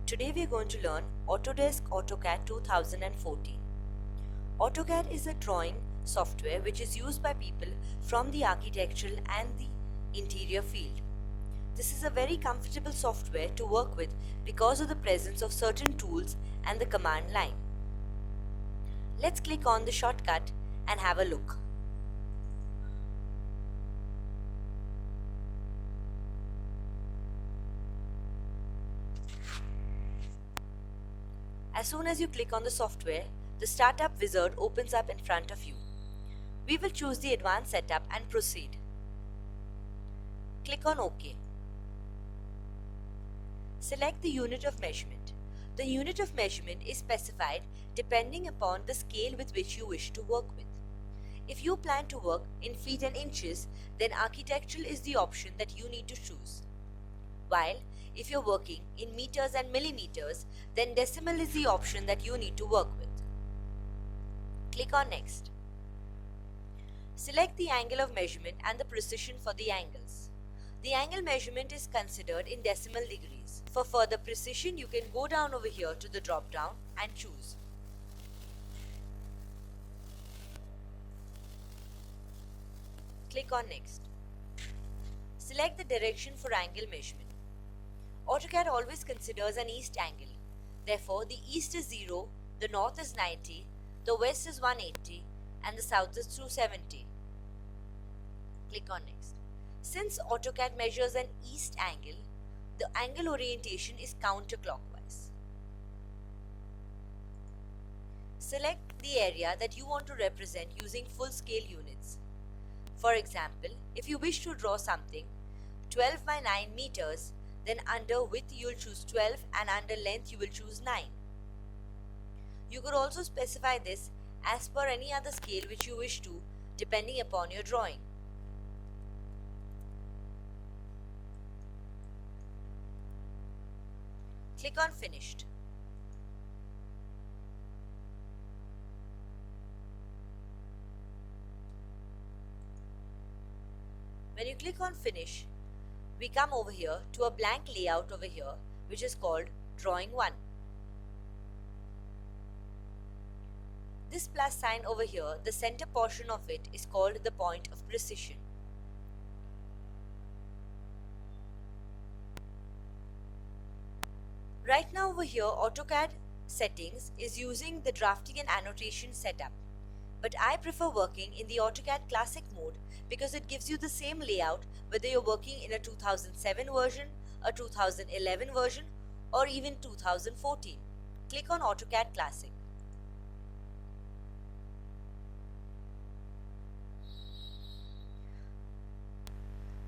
Today we are going to learn Autodesk AutoCAD 2014. AutoCAD is a drawing software which is used by people from the architectural and the interior field. This is a very comfortable software to work with because of the presence of certain tools and the command line. Let's click on the shortcut and have a look. As soon as you click on the software, the startup wizard opens up in front of you. We will choose the advanced setup and proceed. Click on OK. Select the unit of measurement. The unit of measurement is specified depending upon the scale with which you wish to work with. If you plan to work in feet and inches, then architectural is the option that you need to choose. While if you're working in meters and millimeters, then decimal is the option that you need to work with. Click on Next. Select the angle of measurement and the precision for the angles. The angle measurement is considered in decimal degrees. For further precision, you can go down over here to the drop down and choose. Click on Next. Select the direction for angle measurement. AutoCAD always considers an east angle. Therefore, the east is 0, the north is 90, the west is 180, and the south is 270. Click on Next. Since AutoCAD measures an east angle, the angle orientation is counterclockwise. Select the area that you want to represent using full-scale units. For example, if you wish to draw something 12 by 9 meters, then under width you will choose 12 and under length you will choose 9. You could also specify this as per any other scale which you wish to, depending upon your drawing. Click on Finished. When you click on Finish, we come over here to a blank layout over here which is called Drawing 1. This plus sign over here, the center portion of it is called the point of precision. Right now over here, AutoCAD settings is using the drafting and annotation setup. But I prefer working in the AutoCAD Classic mode because it gives you the same layout whether you're working in a 2007 version, a 2011 version, or even 2014. Click on AutoCAD Classic.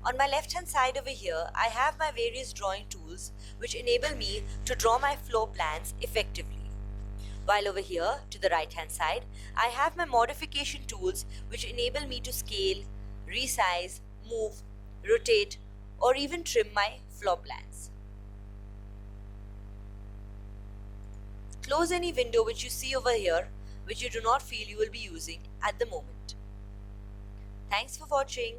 On my left hand side over here, I have my various drawing tools which enable me to draw my floor plans effectively. While over here, to the right hand side, I have my modification tools which enable me to scale, resize, move, rotate, or even trim my floor plans. Close any window which you see over here which you do not feel you will be using at the moment. Thanks for watching.